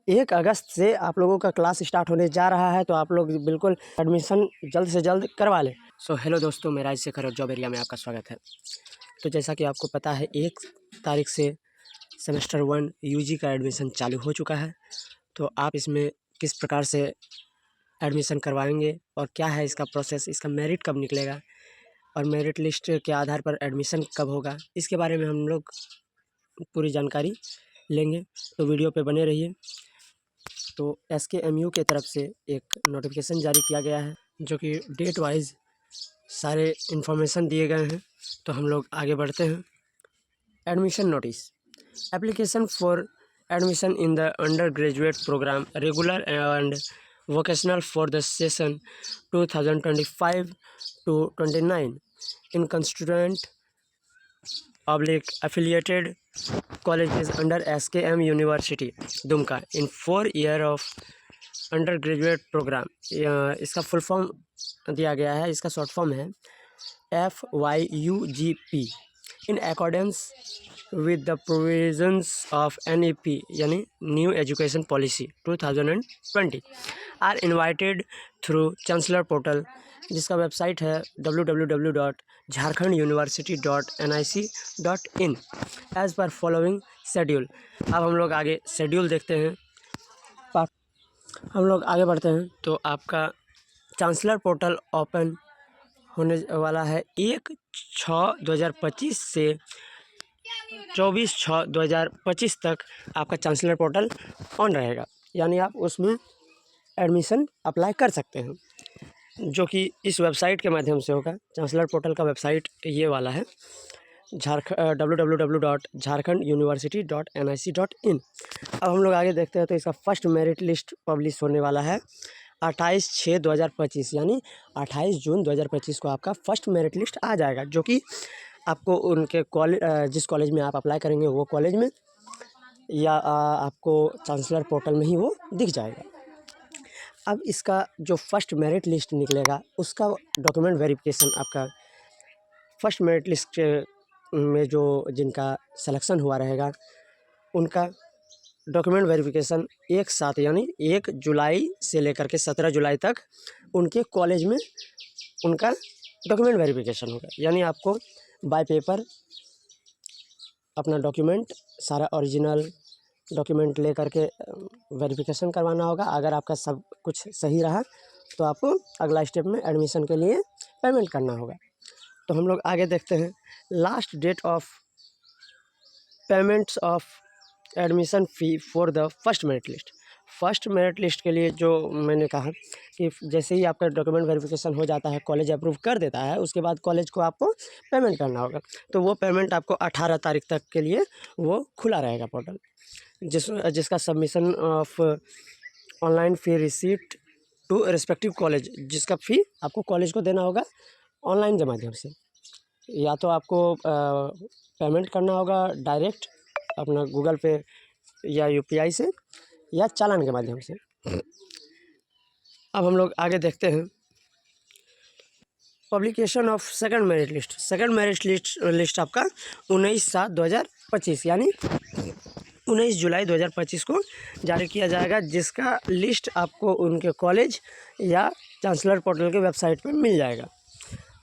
1 अगस्त से आप लोगों का क्लास स्टार्ट होने जा रहा है, तो आप लोग बिल्कुल एडमिशन जल्द से जल्द करवा लें। सो हेलो दोस्तों, मैं राजशेखर और जॉब एरिया में आपका स्वागत है। तो जैसा कि आपको पता है, 1 तारीख से सेमेस्टर 1 यूजी का एडमिशन चालू हो चुका है। तो आप इसमें किस प्रकार से एडमिशन करवाएंगे और क्या है इसका प्रोसेस, इसका मेरिट कब निकलेगा और मेरिट लिस्ट के आधार पर एडमिशन कब होगा, इसके बारे में हम लोग पूरी जानकारी लेंगे। तो वीडियो पे बने रहिए। तो SKMU के तरफ से एक नोटिफिकेशन जारी किया गया है, जो कि डेट वाइज सारे इन्फॉर्मेशन दिए गए हैं। तो हम लोग आगे बढ़ते हैं। Admission notice, application for admission in the undergraduate programme regular and vocational for the session 2025-29 in constituent affiliated colleges under SKM University Dumka in 4 year of undergraduate program। इसका फुल फॉर्म दिया गया है, इसका शॉर्ट फॉर्म है FYUGP in accordance with the provisions of NEP यानी new education policy 2020 are invited through chancellor portal, जिसका website है www.jharkhanduniversity.nic.in as per following schedule. अब हम लोग आगे शेड्यूल देखते हैं। हम लोग आगे बढ़ते हैं। तो आपका चांसलर पोर्टल ओपन होने वाला है 1/6/2025 से 24/6/2025 तक आपका चांसलर पोर्टल ऑन रहेगा, यानी आप उसमें एडमिशन अप्लाई कर सकते हैं, जो कि इस वेबसाइट के माध्यम से होगा। चांसलर पोर्टल का वेबसाइट ये वाला है, www.jharkhanduniversity.nic.in। अब हम लोग आगे देखते हैं। तो इसका फर्स्ट मेरिट लिस्ट पब्लिश होने वाला है 28/6/2025, यानी 28 जून 2025 को आपका फर्स्ट मेरिट लिस्ट आ जाएगा, जो कि आपको उनके कॉलेज, जिस कॉलेज में आप अप्लाई करेंगे वो कॉलेज में या आपको चांसलर पोर्टल में ही वो दिख जाएगा। अब इसका जो फर्स्ट मेरिट लिस्ट निकलेगा उसका डॉक्यूमेंट वेरिफिकेशन, आपका फर्स्ट मेरिट लिस्ट में जो जिनका सिलेक्शन हुआ रहेगा उनका डॉक्यूमेंट वेरिफिकेशन एक साथ यानी 1 जुलाई से लेकर के 17 जुलाई तक उनके कॉलेज में उनका डॉक्यूमेंट वेरिफिकेशन होगा। यानी आपको बाय पेपर अपना डॉक्यूमेंट, सारा ओरिजिनल डॉक्यूमेंट ले करके वेरिफिकेशन करवाना होगा। अगर आपका सब कुछ सही रहा तो आपको अगला स्टेप में एडमिशन के लिए पेमेंट करना होगा। तो हम लोग आगे देखते हैं। Last date of payments of admission fee for the first merit list. First merit list के लिए जो मैंने कहा कि जैसे ही आपका डॉक्यूमेंट वेरिफिकेशन हो जाता है, कॉलेज अप्रूव कर देता है, उसके बाद कॉलेज को आपको पेमेंट करना होगा। तो वो पेमेंट आपको 18 तारीख तक के लिए वो खुला रहेगा पोर्टल, जिसका submission of online fee receipt to respective college, जिसका फ़ी आपको कॉलेज को देना होगा ऑनलाइन के माध्यम से, या तो आपको पेमेंट करना होगा डायरेक्ट अपना गूगल पे या UPI से, या चालान के माध्यम से। अब हम लोग आगे देखते हैं। Publication of second merit list. Second merit list आपका 19/7/2025 यानी 19 जुलाई 2025 को जारी किया जाएगा, जिसका लिस्ट आपको उनके कॉलेज या चांसलर पोर्टल के वेबसाइट पर मिल जाएगा।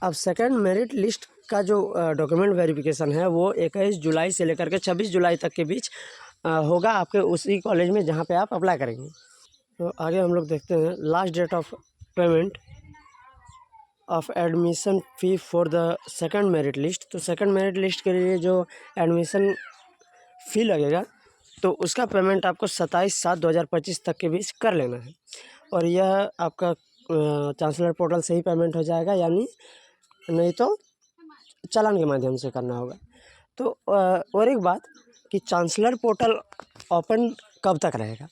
अब सेकंड मेरिट लिस्ट का जो डॉक्यूमेंट वेरिफिकेशन है वो 21 जुलाई से लेकर के 26 जुलाई तक के बीच होगा आपके उसी कॉलेज में जहाँ पे आप अप्लाई करेंगे। तो आगे हम लोग देखते हैं। Last date of payment of admission fee for the second merit list. तो सेकंड मेरिट लिस्ट के लिए जो एडमिशन फ़ी लगेगा तो उसका पेमेंट आपको 27/7/2025 तक के बीच कर लेना है, और यह आपका चांसलर पोर्टल से ही पेमेंट हो जाएगा, यानी नहीं तो चालान के माध्यम से करना होगा। तो और एक बात कि चांसलर पोर्टल ओपन कब तक रहेगा।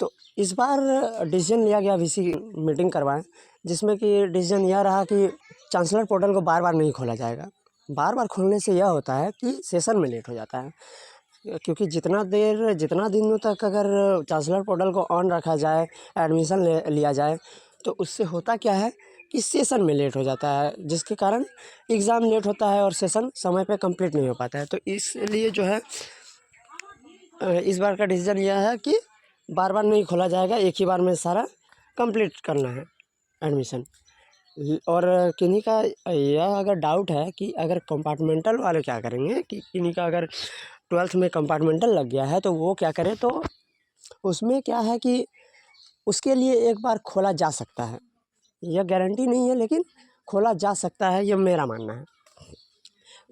तो इस बार डिसीजन लिया गया, VC मीटिंग करवाएं, जिसमें कि डिसीजन यह रहा कि चांसलर पोर्टल को बार बार नहीं खोला जाएगा। बार बार खोलने से यह होता है कि सेशन में लेट हो जाता है, क्योंकि जितना दिनों तक अगर चांसलर पोर्टल को ऑन रखा जाए, एडमिशन लिया जाए, तो उससे होता क्या है कि सेशन में लेट हो जाता है, जिसके कारण एग्ज़ाम लेट होता है और सेशन समय पे कंप्लीट नहीं हो पाता है। तो इसलिए जो है इस बार का डिसीजन यह है कि बार बार नहीं खोला जाएगा, एक ही बार में सारा कंप्लीट करना है एडमिशन। और किन्हीं का यह अगर डाउट है कि अगर कंपार्टमेंटल वाले क्या करेंगे, कि किन्हीं का अगर 12th में कंपार्टमेंटल लग गया है तो वो क्या करें, तो उसमें क्या है कि उसके लिए एक बार खोला जा सकता है, यह गारंटी नहीं है लेकिन खोला जा सकता है, ये मेरा मानना है।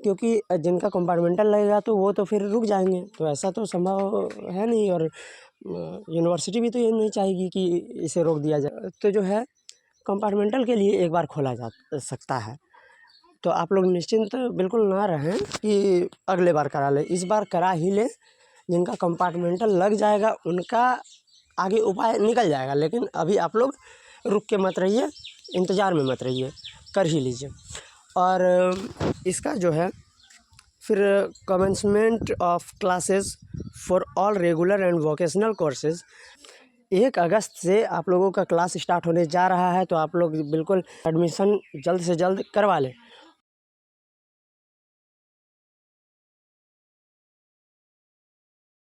क्योंकि जिनका कंपार्टमेंटल लगेगा तो वो तो फिर रुक जाएंगे, तो ऐसा तो संभव है नहीं। और यूनिवर्सिटी भी तो ये नहीं चाहेगी कि इसे रोक दिया जाए। तो जो है कंपार्टमेंटल के लिए एक बार खोला जा सकता है। तो आप लोग निश्चिंत बिल्कुल ना रहें कि अगले बार करा ले, इस बार करा ही ले। जिनका कंपार्टमेंटल लग जाएगा उनका आगे उपाय निकल जाएगा, लेकिन अभी आप लोग रुक के मत रहिए, इंतज़ार में मत रहिए, कर ही लीजिए। और इसका जो है फिर commencement of classes for all regular and vocational courses 1 अगस्त से आप लोगों का क्लास स्टार्ट होने जा रहा है। तो आप लोग बिल्कुल एडमिशन जल्द से जल्द करवा लें।